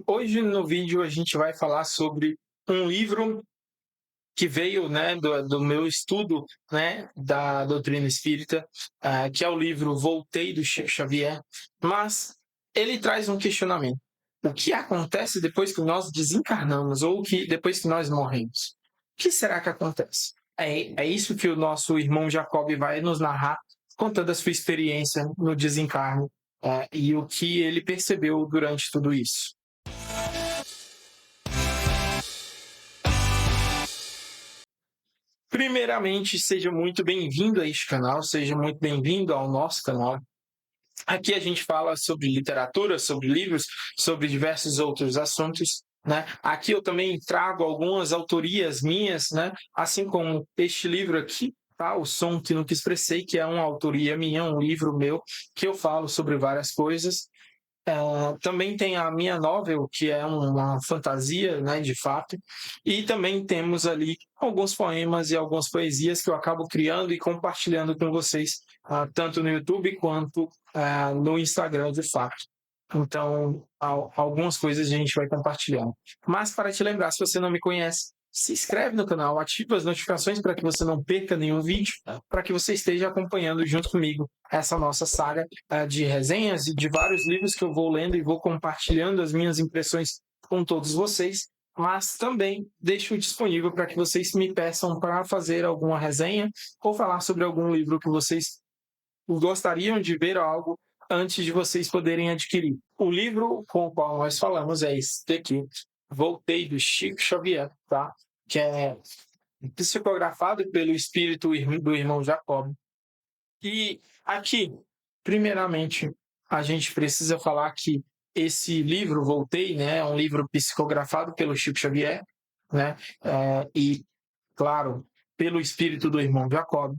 Hoje no vídeo a gente vai falar sobre um livro que veio, né, do meu estudo, né, da doutrina espírita, que é o livro Voltei, do Chico Xavier, mas ele traz um questionamento. O que acontece depois que nós desencarnamos ou depois que nós morremos? O que será que acontece? É isso que o nosso irmão Jacob vai nos narrar, contando a sua experiência no desencarne, e o que ele percebeu durante tudo isso. Primeiramente, seja muito bem-vindo a este canal, seja muito bem-vindo ao nosso canal. Aqui a gente fala sobre literatura, sobre livros, sobre diversos outros assuntos, né? Aqui eu também trago algumas autorias minhas, né? Assim como este livro aqui, tá? O Som que Nunca Expressei, que é uma autoria minha, um livro meu, que eu falo sobre várias coisas. Também tem a minha novel, que é uma fantasia, né, de fato, e também temos ali alguns poemas e algumas poesias que eu acabo criando e compartilhando com vocês, tanto no YouTube quanto no Instagram, de fato. Então, algumas coisas a gente vai compartilhando. Mas para te lembrar, se você não me conhece, se inscreve no canal, ativa as notificações para que você não perca nenhum vídeo, para que você esteja acompanhando junto comigo essa nossa saga de resenhas e de vários livros que eu vou lendo e vou compartilhando as minhas impressões com todos vocês. Mas também deixo disponível para que vocês me peçam para fazer alguma resenha ou falar sobre algum livro que vocês gostariam de ver algo antes de vocês poderem adquirir. O livro com o qual nós falamos é esse daqui, Voltei, do Chico Xavier, tá? Que é psicografado pelo espírito do irmão Jacob. E aqui, primeiramente, a gente precisa falar que esse livro, Voltei, né, é um livro psicografado pelo Chico Xavier, né, e, claro, pelo espírito do irmão Jacob,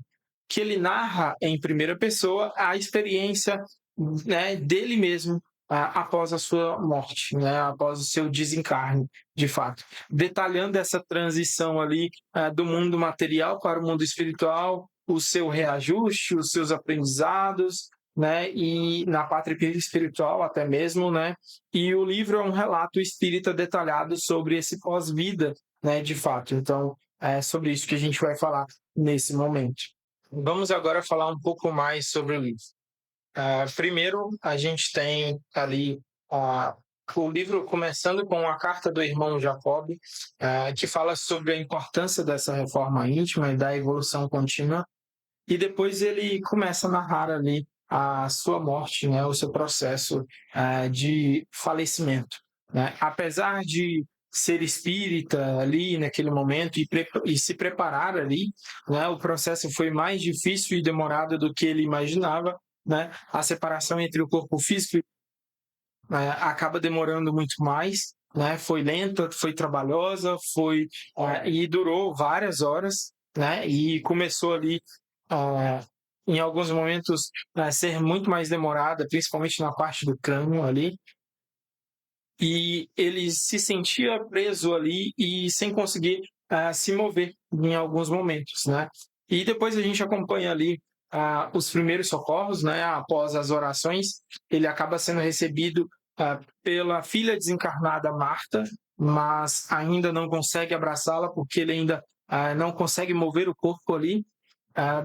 que ele narra em primeira pessoa a experiência, né, dele mesmo após a sua morte, né, após o seu desencarne, de fato, detalhando essa transição ali do mundo material para o mundo espiritual, o seu reajuste, os seus aprendizados, né, e na pátria espiritual até mesmo, né, e o livro é um relato espírita detalhado sobre esse pós-vida, né, de fato. Então, é sobre isso que a gente vai falar nesse momento. Vamos agora falar um pouco mais sobre o livro. Primeiro, a gente tem ali o livro começando com a carta do irmão Jacob, que fala sobre a importância dessa reforma íntima e da evolução contínua, e depois ele começa a narrar ali a sua morte, né, o seu processo de falecimento, né? Apesar de ser espírita ali naquele momento e se preparar ali, né, o processo foi mais difícil e demorado do que ele imaginava, né? A separação entre o corpo físico acaba demorando muito mais, né? Foi lenta, foi trabalhosa, e durou várias horas, né? E começou ali em alguns momentos a ser muito mais demorada, principalmente na parte do crânio ali. E ele se sentia preso ali e sem conseguir se mover em alguns momentos, né? E depois a gente acompanha ali os primeiros socorros, né? Após as orações, ele acaba sendo recebido pela filha desencarnada Marta, mas ainda não consegue abraçá-la porque ele ainda não consegue mover o corpo ali.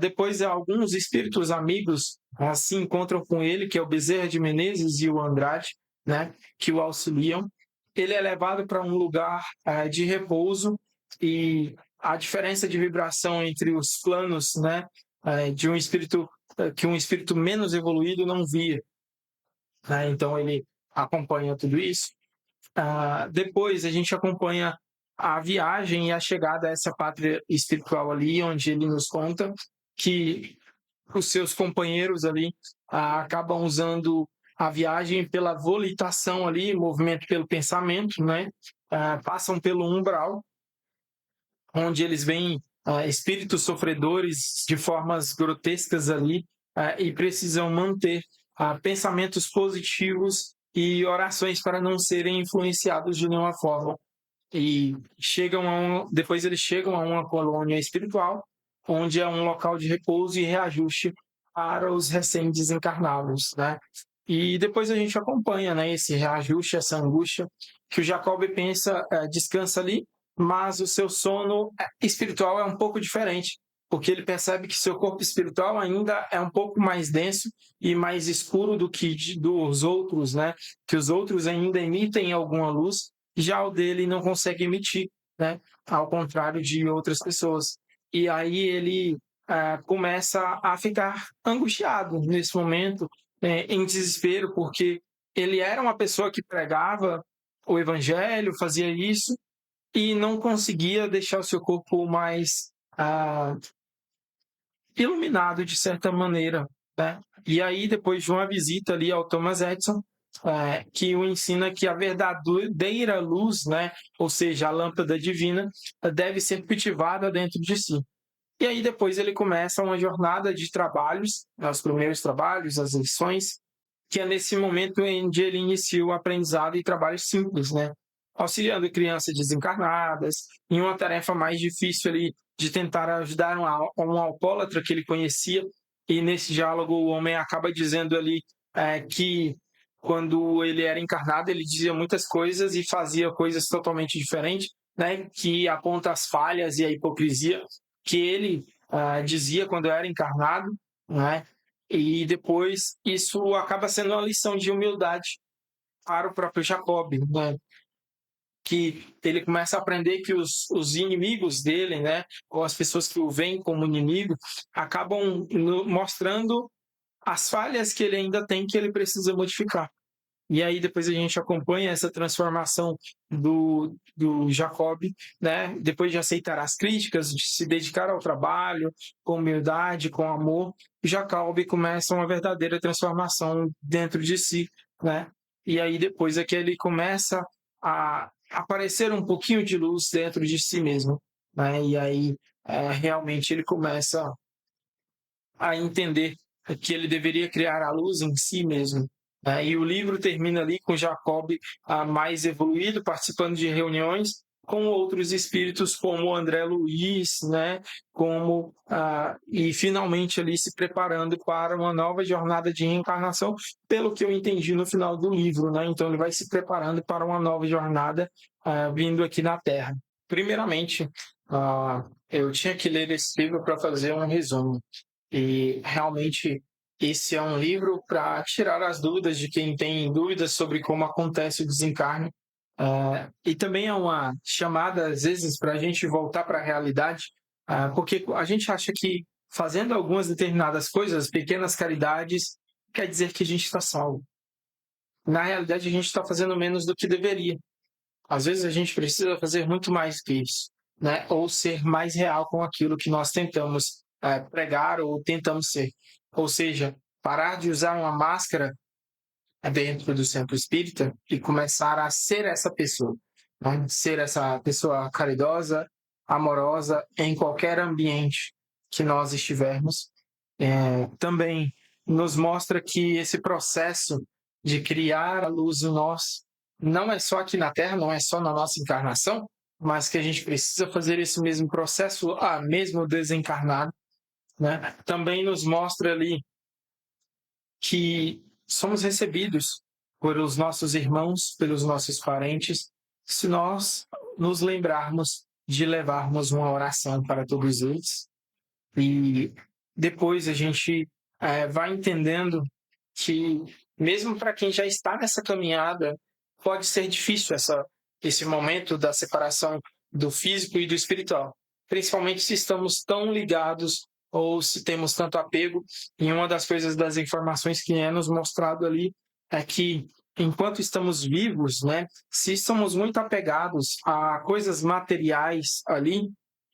Depois, alguns espíritos amigos se encontram com ele, que é o Bezerra de Menezes e o Andrade, né, que o auxiliam. Ele é levado para um lugar de repouso e a diferença de vibração entre os planos, né, de um espírito que um espírito menos evoluído não via, né? Então ele acompanha tudo isso. Depois a gente acompanha a viagem e a chegada a essa pátria espiritual ali, onde ele nos conta que os seus companheiros ali acabam usando a viagem pela volitação ali, movimento pelo pensamento, né? Passam pelo umbral, onde eles veem espíritos sofredores de formas grotescas ali e precisam manter pensamentos positivos e orações para não serem influenciados de nenhuma forma. E depois eles chegam a uma colônia espiritual, onde é um local de repouso e reajuste para os recém-desencarnados, né? E depois a gente acompanha, né, esse reajuste, essa angústia, que o Jacob pensa, descansa ali, mas o seu sono espiritual é um pouco diferente, porque ele percebe que seu corpo espiritual ainda é um pouco mais denso e mais escuro do que dos outros, né? Que os outros ainda emitem alguma luz, já o dele não consegue emitir, né? Ao contrário de outras pessoas. E aí ele começa a ficar angustiado nesse momento, em desespero, porque ele era uma pessoa que pregava o evangelho, fazia isso, e não conseguia deixar o seu corpo mais iluminado de certa maneira, né? E aí, depois de uma visita ali ao Thomas Edison, que o ensina que a verdadeira luz, né, ou seja, a lâmpada divina, deve ser cultivada dentro de si. E aí depois ele começa uma jornada de trabalhos, os primeiros trabalhos, as lições, que é nesse momento onde ele inicia o aprendizado e trabalhos simples, né? Auxiliando crianças desencarnadas, em uma tarefa mais difícil ali de tentar ajudar um alcoólatra que ele conhecia, e nesse diálogo o homem acaba dizendo ali que quando ele era encarnado ele dizia muitas coisas e fazia coisas totalmente diferentes, né? Que aponta as falhas e a hipocrisia que ele dizia quando era encarnado, né? E depois isso acaba sendo uma lição de humildade para o próprio Jacob, né? Que ele começa a aprender que os inimigos dele, né, ou as pessoas que o veem como inimigo, acabam mostrando as falhas que ele ainda tem que ele precisa modificar. E aí depois a gente acompanha essa transformação do Jacob, né? Depois de aceitar as críticas, de se dedicar ao trabalho, com humildade, com amor, Jacob começa uma verdadeira transformação dentro de si, né? E aí depois é que ele começa a aparecer um pouquinho de luz dentro de si mesmo, né? E aí realmente ele começa a entender que ele deveria criar a luz em si mesmo. E o livro termina ali com Jacob mais evoluído, participando de reuniões com outros espíritos como André Luiz, né? E finalmente ali se preparando para uma nova jornada de reencarnação, pelo que eu entendi no final do livro, né? Então ele vai se preparando para uma nova jornada vindo aqui na Terra. Primeiramente, eu tinha que ler esse livro para fazer um resumo. E realmente esse é um livro para tirar as dúvidas de quem tem dúvidas sobre como acontece o desencarne. E também é uma chamada, às vezes, para a gente voltar para a realidade, porque a gente acha que fazendo algumas determinadas coisas, pequenas caridades, quer dizer que a gente está salvo. Na realidade, a gente está fazendo menos do que deveria. Às vezes a gente precisa fazer muito mais que isso, né? Ou ser mais real com aquilo que nós tentamos pregar ou tentamos ser. Ou seja, parar de usar uma máscara dentro do centro espírita e começar a ser essa pessoa, né? Ser essa pessoa caridosa, amorosa em qualquer ambiente que nós estivermos. Também nos mostra que esse processo de criar a luz em nós não é só aqui na Terra, não é só na nossa encarnação, mas que a gente precisa fazer esse mesmo processo, mesmo desencarnado, né? Também nos mostra ali que somos recebidos pelos nossos irmãos, pelos nossos parentes, se nós nos lembrarmos de levarmos uma oração para todos eles. E depois a gente vai entendendo que, mesmo para quem já está nessa caminhada, pode ser difícil esse momento da separação do físico e do espiritual, principalmente se estamos tão ligados ou se temos tanto apego. E uma das coisas das informações que é nos mostrado ali é que, enquanto estamos vivos, né, se estamos muito apegados a coisas materiais ali,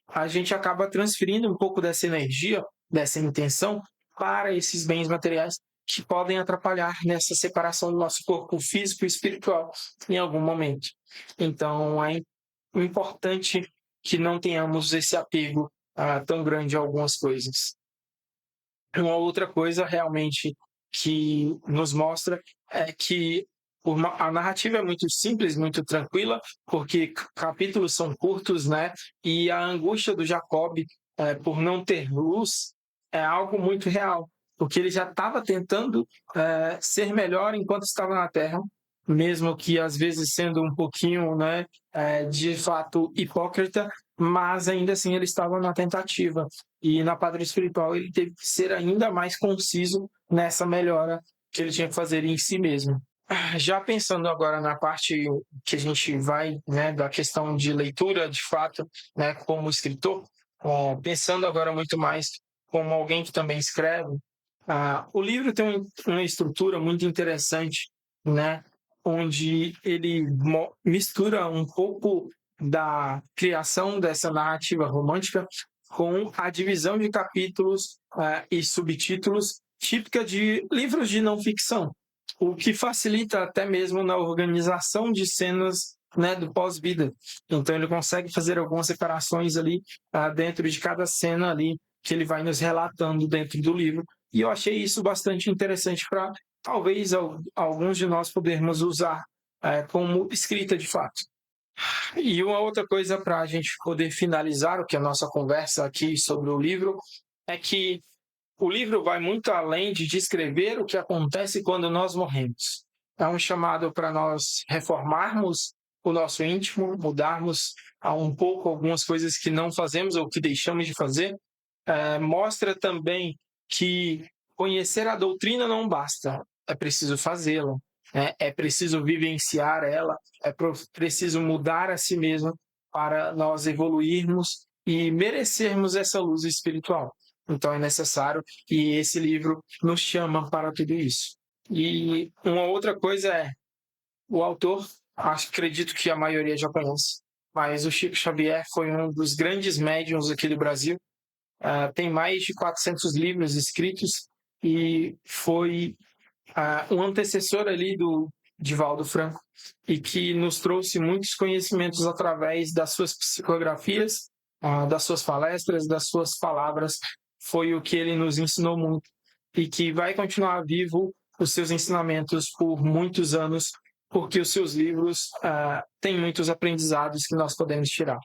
a gente acaba transferindo um pouco dessa energia, dessa intenção, para esses bens materiais que podem atrapalhar nessa separação do nosso corpo físico e espiritual em algum momento. Então, é importante que não tenhamos esse apego tão grande a algumas coisas. Uma outra coisa realmente que nos mostra é que a narrativa é muito simples, muito tranquila, porque capítulos são curtos, né? E a angústia do Jacob por não ter luz é algo muito real. porque ele já estava tentando ser melhor enquanto estava na Terra, mesmo que às vezes sendo um pouquinho, né, de fato hipócrita, mas ainda assim ele estava na tentativa. E na Padre Espiritual ele teve que ser ainda mais conciso nessa melhora que ele tinha que fazer em si mesmo. Já pensando agora na parte que a gente vai, né, da questão de leitura, de fato, né, como escritor, pensando agora muito mais como alguém que também escreve, o livro tem uma estrutura muito interessante, né, onde ele mistura um pouco da criação dessa narrativa romântica com a divisão de capítulos e subtítulos típica de livros de não ficção, o que facilita até mesmo na organização de cenas, né, do pós-vida. Então ele consegue fazer algumas separações ali dentro de cada cena ali que ele vai nos relatando dentro do livro. E eu achei isso bastante interessante para talvez alguns de nós podermos usar como escrita de fato. E uma outra coisa para a gente poder finalizar o que a nossa conversa aqui sobre o livro é que o livro vai muito além de descrever o que acontece quando nós morremos. É um chamado para nós reformarmos o nosso íntimo, mudarmos um pouco algumas coisas que não fazemos ou que deixamos de fazer. Mostra também que conhecer a doutrina não basta, é preciso fazê-la, é preciso vivenciar ela, é preciso mudar a si mesmo para nós evoluirmos e merecermos essa luz espiritual. Então é necessário que esse livro nos chama para tudo isso. E uma outra coisa é, o autor, acredito que a maioria já conhece, mas o Chico Xavier foi um dos grandes médiuns aqui do Brasil. Tem mais de 400 livros escritos e foi um antecessor ali do Divaldo Franco e que nos trouxe muitos conhecimentos através das suas psicografias, das suas palestras, das suas palavras. Foi o que ele nos ensinou muito e que vai continuar vivo os seus ensinamentos por muitos anos, porque os seus livros têm muitos aprendizados que nós podemos tirar.